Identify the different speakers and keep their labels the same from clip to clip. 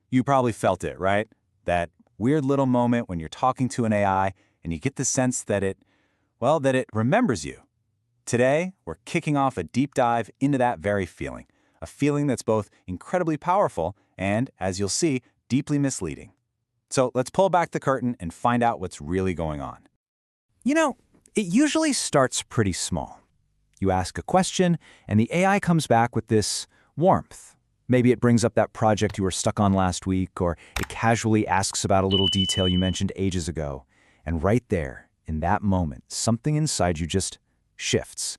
Speaker 1: You probably felt it, right? That weird little moment when you're talking to an AI and you get the sense that it remembers you. Today, we're kicking off a deep dive into that very feeling, a feeling that's both incredibly powerful and, as you'll see, deeply misleading. So let's pull back the curtain and find out what's really going on. You know, it usually starts pretty small. You ask a question, and the AI comes back with this warmth. Maybe it brings up that project you were stuck on last week, or it casually asks about a little detail you mentioned ages ago. And right there, in that moment, something inside you just shifts.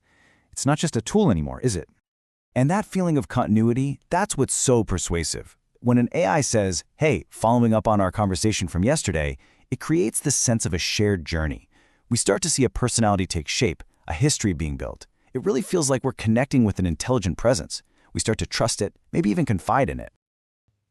Speaker 1: It's not just a tool anymore, is it? And that feeling of continuity, that's what's so persuasive. When an AI says, hey, following up on our conversation from yesterday, it creates this sense of a shared journey. We start to see a personality take shape, a history being built. It really feels like we're connecting with an intelligent presence. We start to trust it, maybe even confide in it.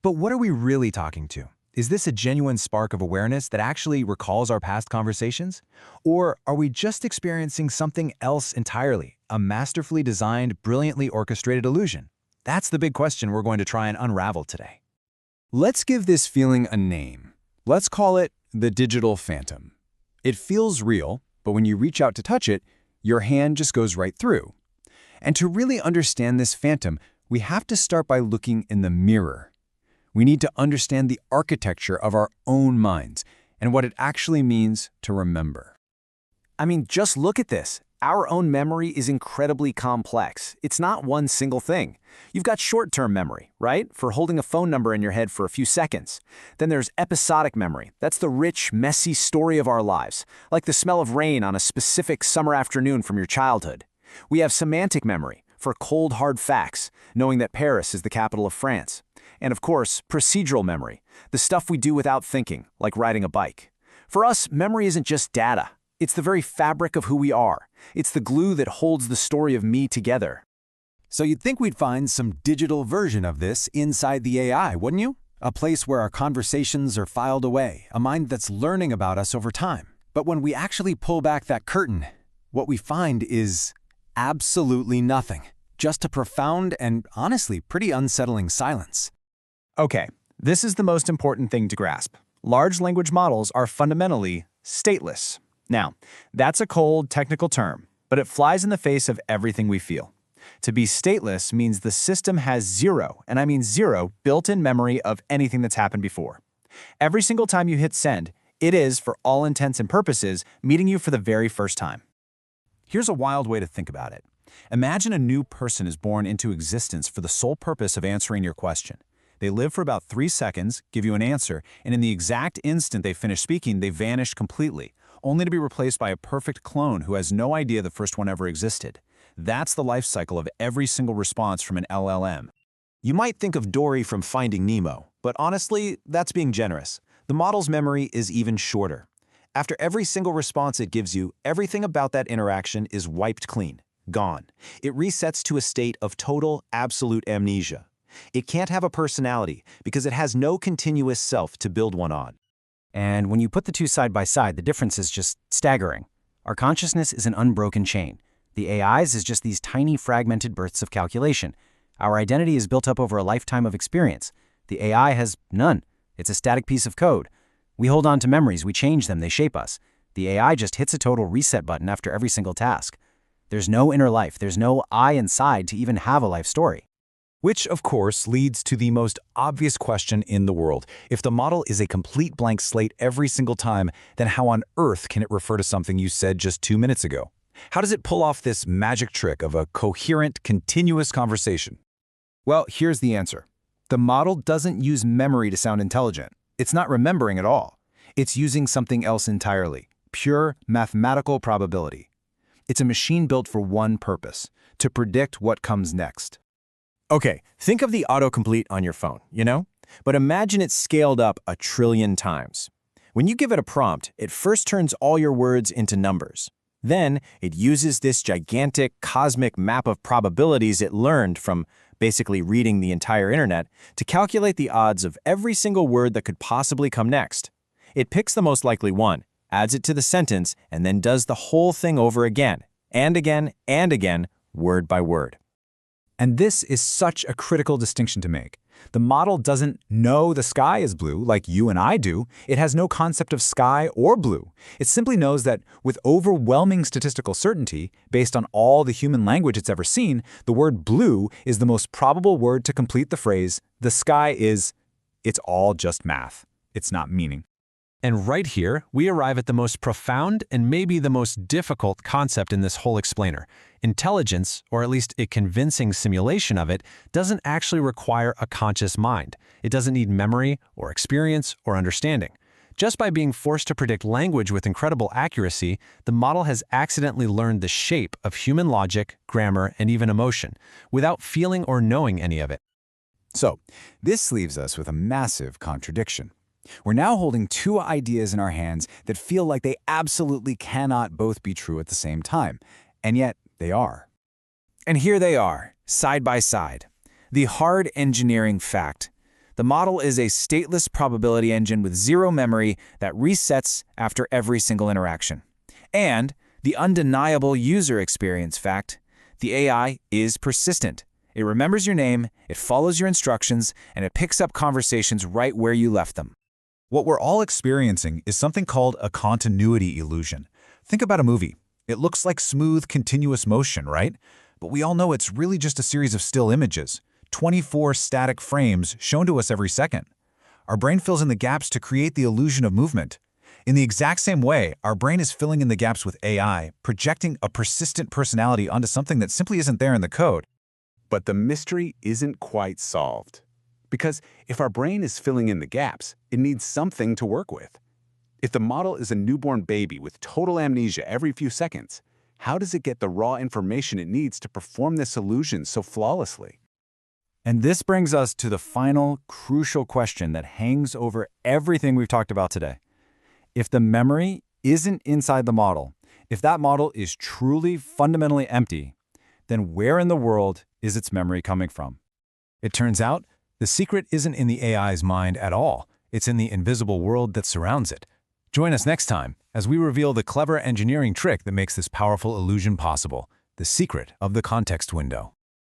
Speaker 2: But what are we really talking to? Is this a genuine spark of awareness that actually recalls our past conversations? Or are we just experiencing something else entirely, a masterfully designed, brilliantly orchestrated illusion? That's the big question we're going to try and unravel today. Let's give this feeling a name. Let's call it the digital phantom. It feels real, but when you reach out to touch it, your hand just goes right through. And to really understand this phantom, we have to start by looking in the mirror. We need to understand the architecture of our own minds and what it actually means to remember.
Speaker 1: I mean, just look at this. Our own memory is incredibly complex. It's not one single thing. You've got short-term memory, right? For holding a phone number in your head for a few seconds. Then there's episodic memory. That's the rich, messy story of our lives, like the smell of rain on a specific summer afternoon from your childhood. We have semantic memory, for cold, hard facts, knowing that Paris is the capital of France. And of course, procedural memory, the stuff we do without thinking, like riding a bike. For us, memory isn't just data. It's the very fabric of who we are. It's the glue that holds the story of me together.
Speaker 2: So you'd think we'd find some digital version of this inside the AI, wouldn't you? A place where our conversations are filed away, a mind that's learning about us over time. But when we actually pull back that curtain, what we find is absolutely nothing. Just a profound and, honestly, pretty unsettling silence.
Speaker 1: Okay, this is the most important thing to grasp. Large language models are fundamentally stateless. Now, that's a cold, technical term, but it flies in the face of everything we feel. To be stateless means the system has zero, and I mean zero, built-in memory of anything that's happened before. Every single time you hit send, it is, for all intents and purposes, meeting you for the very first time. Here's a wild way to think about it. Imagine a new person is born into existence for the sole purpose of answering your question. They live for about 3 seconds, give you an answer, and in the exact instant they finish speaking, they vanish completely, only to be replaced by a perfect clone who has no idea the first one ever existed. That's the life cycle of every single response from an LLM. You might think of Dory from Finding Nemo, but honestly, that's being generous. The model's memory is even shorter. After every single response it gives you, everything about that interaction is wiped clean, gone. It resets to a state of total, absolute amnesia. It can't have a personality because it has no continuous self to build one on. And when you put the two side by side, the difference is just staggering. Our consciousness is an unbroken chain. The AI's is just these tiny fragmented bursts of calculation. Our identity is built up over a lifetime of experience. The AI has none. It's a static piece of code. We hold on to memories, we change them, they shape us. The AI just hits a total reset button after every single task. There's no inner life, there's no I inside to even have a life story. Which, of course, leads to the most obvious question in the world. If the model is a complete blank slate every single time, then how on earth can it refer to something you said just 2 minutes ago? How does it pull off this magic trick of a coherent, continuous conversation? Well, here's the answer. The model doesn't use memory to sound intelligent. It's not remembering at all. It's using something else entirely, pure mathematical probability. It's a machine built for one purpose, to predict what comes next. Okay, think of the autocomplete on your phone, you know? But imagine it scaled up 1 trillion times. When you give it a prompt, it first turns all your words into numbers. Then, it uses this gigantic cosmic map of probabilities it learned from basically reading the entire internet to calculate the odds of every single word that could possibly come next. It picks the most likely one, adds it to the sentence, and then does the whole thing over again, and again, word by word. And this is such a critical distinction to make. The model doesn't know the sky is blue like you and I do. It has no concept of sky or blue. It simply knows that with overwhelming statistical certainty, based on all the human language it's ever seen, the word blue is the most probable word to complete the phrase, the sky is, it's all just math. It's not meaning.
Speaker 2: And right here, we arrive at the most profound and maybe the most difficult concept in this whole explainer. Intelligence, or at least a convincing simulation of it, doesn't actually require a conscious mind. It doesn't need memory or experience or understanding. Just by being forced to predict language with incredible accuracy, the model has accidentally learned the shape of human logic, grammar, and even emotion, without feeling or knowing any of it.
Speaker 1: So, this leaves us with a massive contradiction. We're now holding two ideas in our hands that feel like they absolutely cannot both be true at the same time, and yet they are. And here they are, side by side. The hard engineering fact. The model is a stateless probability engine with zero memory that resets after every single interaction. And the undeniable user experience fact. The AI is persistent. It remembers your name, it follows your instructions, and it picks up conversations right where you left them.
Speaker 3: What we're all experiencing is something called a continuity illusion. Think about a movie. It looks like smooth, continuous motion, right? But we all know it's really just a series of still images, 24 static frames shown to us every second. Our brain fills in the gaps to create the illusion of movement. In the exact same way, our brain is filling in the gaps with AI, projecting a persistent personality onto something that simply isn't there in the code.
Speaker 4: But the mystery isn't quite solved. Because if our brain is filling in the gaps, it needs something to work with. If the model is a newborn baby with total amnesia every few seconds, how does it get the raw information it needs to perform this illusion so flawlessly?
Speaker 1: And this brings us to the final, crucial question that hangs over everything we've talked about today. If the memory isn't inside the model, if that model is truly fundamentally empty, then where in the world is its memory coming from?
Speaker 2: It turns out, the secret isn't in the AI's mind at all. It's in the invisible world that surrounds it. Join us next time as we reveal the clever engineering trick that makes this powerful illusion possible, the secret of the context window.